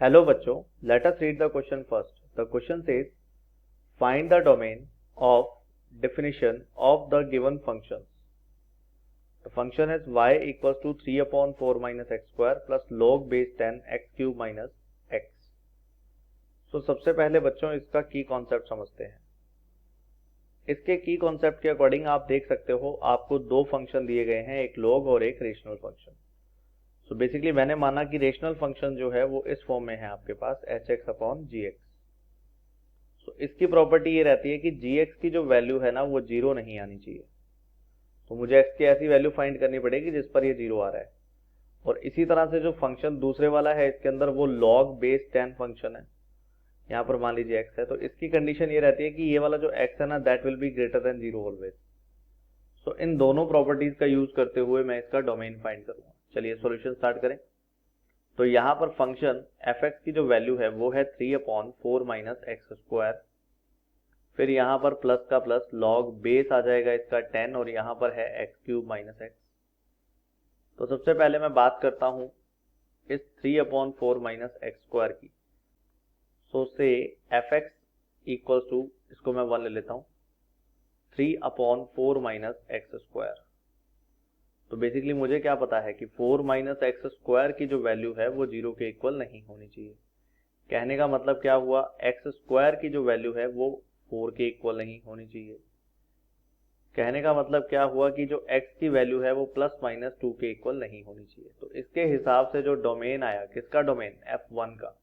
Hello बच्चों, let us read the question first. The question says, find the domain of definition of the given functions. The function is y equals to 3 upon 4 minus x square plus log base 10 x cube minus x. So सबसे पहले बच्चों इसका की concept समझते हैं। इसके की concept के अकॉर्डिंग आप देख सकते हो आपको दो फंक्शन दिए गए हैं, एक लॉग और एक रेशनल फंक्शन। सो बेसिकली मैंने माना कि रेशनल फंक्शन जो है वो इस फॉर्म में है आपके पास hx अपॉन gx। सो इसकी प्रॉपर्टी ये रहती है कि gx की जो वैल्यू है ना वो जीरो नहीं आनी चाहिए, तो मुझे x की ऐसी वैल्यू फाइंड करनी पड़ेगी जिस पर ये जीरो आ रहा है। और इसी तरह से जो फंक्शन दूसरे वाला है इसके अंदर वो log बेस 10 फंक्शन है, यहाँ पर मान लीजिए x है, तो इसकी कंडीशन ये रहती है कि ये वाला जो x है ना that will be greater than zero always. So इन दोनों प्रॉपर्टीज का यूज करते हुए मैं इसका डोमेन फाइंड करूंगा। चलिए सॉल्यूशन स्टार्ट करें। तो यहाँ पर फंक्शन fx की जो वैल्यू है वो है 3 अपॉन 4 माइनस एक्स स्क्वायर, फिर यहाँ पर प्लस का प्लस लॉग बेस आ जाएगा इसका 10 और यहाँ पर है एक्स क्यूब माइनस एक्स। तो सबसे पहले मैं बात करता हूँ इस 3 अपॉन 4 माइनस एक्स स्क्वायर की। सो से fx इक्वल्स टू, इसको मैं 1 ले लेता हूँ, 3 अपॉन 4 माइनस एक्स स्क्वायर। तो बेसिकली मुझे क्या पता है कि 4 माइनस एक्स स्क्वायर की जो वैल्यू है वो जीरो के इक्वल नहीं होनी चाहिए। कहने का मतलब क्या हुआ, एक्स स्क्वायर की जो वैल्यू है वो 4 के इक्वल नहीं होनी चाहिए। कहने का मतलब क्या हुआ कि जो x की वैल्यू है वो प्लस माइनस 2 के इक्वल नहीं होनी चाहिए। तो इसके हिसाब से जो डोमेन आया, किसका डोमेन, f1 का,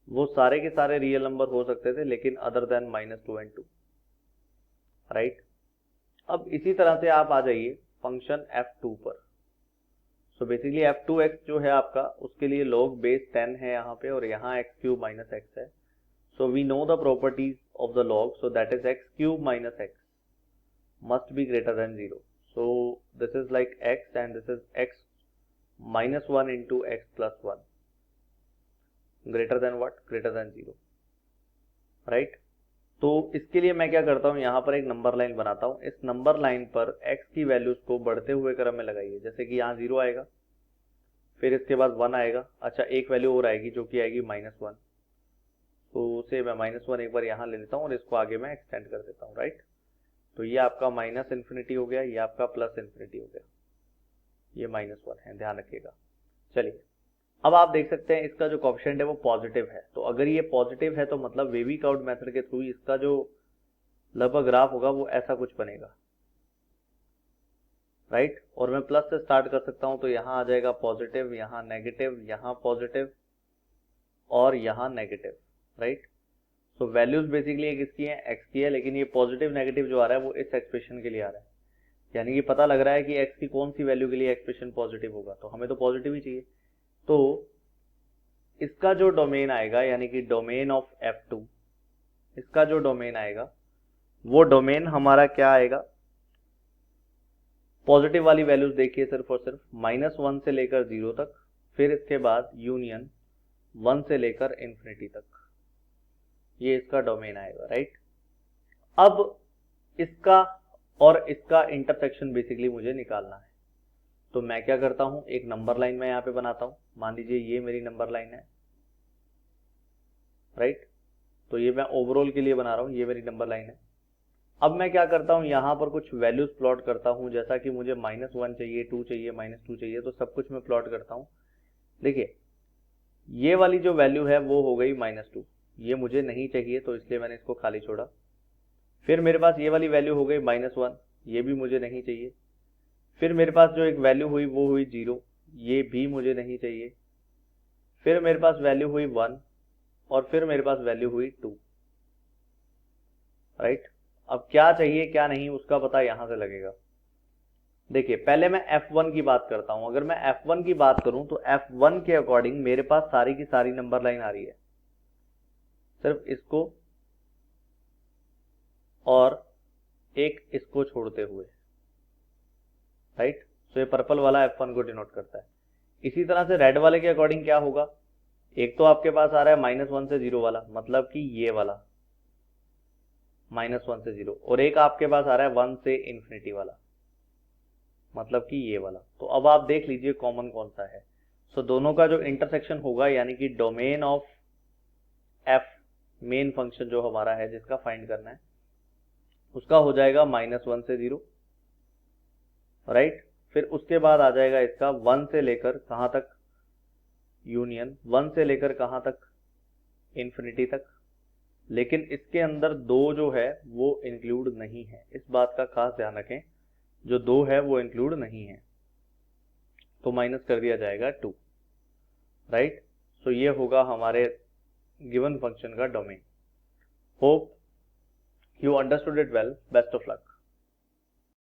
वो सारे के सारे रियल नंबर हो सकते थे लेकिन अदर देन -2 and 2, राइट। अब इसी तरह से आप आ जाइए फंक्शन f2 पर। सो बेसिकली f2x जो है आपका, उसके लिए log बेस 10 है यहाँ पे और यहाँ x क्यूब माइनस x है। So we know the properties of the log, so that is x cube minus x must be greater than 0। So this is like x and this is x minus 1 into x plus 1 greater than what, greater than 0, right. तो इसके लिए मैं क्या करता हूँ, यहाँ पर एक नंबर लाइन बनाता हूँ। इस नंबर लाइन पर x की वैल्यूज को बढ़ते हुए क्रम में लगाइए। जैसे कि यहाँ 0 आएगा, फिर इसके बाद 1 आएगा, अच्छा एक वैल्यू और आएगी जो कि आएगी -1। तो उसे मैं -1 एक बार यहाँ ले लेता हूँ और इसको आगे मैं एक्सटेंड कर देता हूँ, राइट। तो ये आपका माइनस इन्फिनिटी हो गया, ये आपका प्लस इन्फिनिटी हो गया, ये -1 है, ध्यान रखिएगा। चलिए अब आप देख सकते हैं इसका जो कोएफिशिएंट है वो पॉजिटिव है। तो अगर ये पॉजिटिव है तो मतलब वेवी कर्व मेथड के थ्रू इसका जो लगभग ग्राफ होगा वो ऐसा कुछ बनेगा, राइट। और मैं प्लस से स्टार्ट कर सकता हूं, तो यहाँ आ जाएगा पॉजिटिव, यहाँ नेगेटिव, यहाँ पॉजिटिव और यहाँ negative, right. So values basically एक इसकी है, एक्स की है, लेकिन ये पॉजिटिव नेगेटिव जो आ रहा है वो इस एक्सप्रेशन के लिए आ रहा है। यानी कि पता लग रहा है कि एक्स की कौन सी वैल्यू के लिए एक्सप्रेशन पॉजिटिव होगा, तो हमें तो पॉजिटिव ही चाहिए। तो इसका जो डोमेन आएगा, यानी कि डोमेन ऑफ f2, इसका जो डोमेन आएगा वो डोमेन हमारा क्या आएगा, पॉजिटिव वाली वैल्यूज देखिए सिर्फ और सिर्फ -1 से लेकर 0 तक, फिर इसके बाद यूनियन 1 से लेकर इन्फिनिटी तक, ये इसका डोमेन आएगा, राइट। अब इसका और इसका इंटरसेक्शन बेसिकली मुझे निकालना है। तो मैं क्या करता हूं, एक नंबर लाइन मैं यहाँ पे बनाता हूं। मान लीजिए ये मेरी नंबर लाइन है, राइट। तो ये मैं ओवरऑल के लिए बना रहा हूं, ये मेरी नंबर लाइन है। अब मैं क्या करता हूं, यहाँ पर कुछ वैल्यूज प्लॉट करता हूं। जैसा कि मुझे -1 चाहिए, 2 चाहिए, -2 चाहिए, तो सब कुछ मैं प्लॉट करता हूं। देखिए ये वाली जो वैल्यू है वो हो गई -2, ये मुझे नहीं चाहिए तो इसलिए मैंने इसको खाली छोड़ा। फिर मेरे पास ये वाली वैल्यू हो गई -1, ये भी मुझे नहीं चाहिए। फिर मेरे पास जो एक वैल्यू हुई वो हुई 0, ये भी मुझे नहीं चाहिए। फिर मेरे पास वैल्यू हुई 1 और फिर मेरे पास वैल्यू हुई 2, राइट। अब क्या चाहिए क्या नहीं उसका पता यहां से लगेगा। देखिए पहले मैं f1 की बात करता हूं। अगर मैं f1 की बात करूं तो f1 के अकॉर्डिंग मेरे पास सारी की सारी नंबर लाइन आ रही है, सिर्फ इसको और एक इसको छोड़ते हुए, राइट। सो ये पर्पल वाला f1 को डिनोट करता है। इसी तरह से रेड वाले के अकॉर्डिंग क्या होगा, एक तो आपके पास आ रहा है -1 से 0 वाला, मतलब कि ये वाला -1 से 0, और एक आपके पास आ रहा है 1 से इन्फिनिटी वाला, मतलब कि ये वाला। तो अब आप देख लीजिए कॉमन कौन सा है। सो दोनों का जो इंटरसेक्शन होगा यानी कि domain of F main function जो हमारा है जिसका फाइंड करना है उसका हो जाएगा -1 से 0, राइट। फिर उसके बाद आ जाएगा इसका 1 से लेकर कहाँ तक, यूनियन 1 से लेकर कहाँ तक, इन्फिनिटी तक। लेकिन इसके अंदर 2 जो है वो इंक्लूड नहीं है, इस बात का खास ध्यान रखें, जो 2 है वो इंक्लूड नहीं है, तो माइनस कर दिया जाएगा 2, राइट। सो ये होगा हमारे गिवन फंक्शन का domain. Hope you understood it well. Best of luck.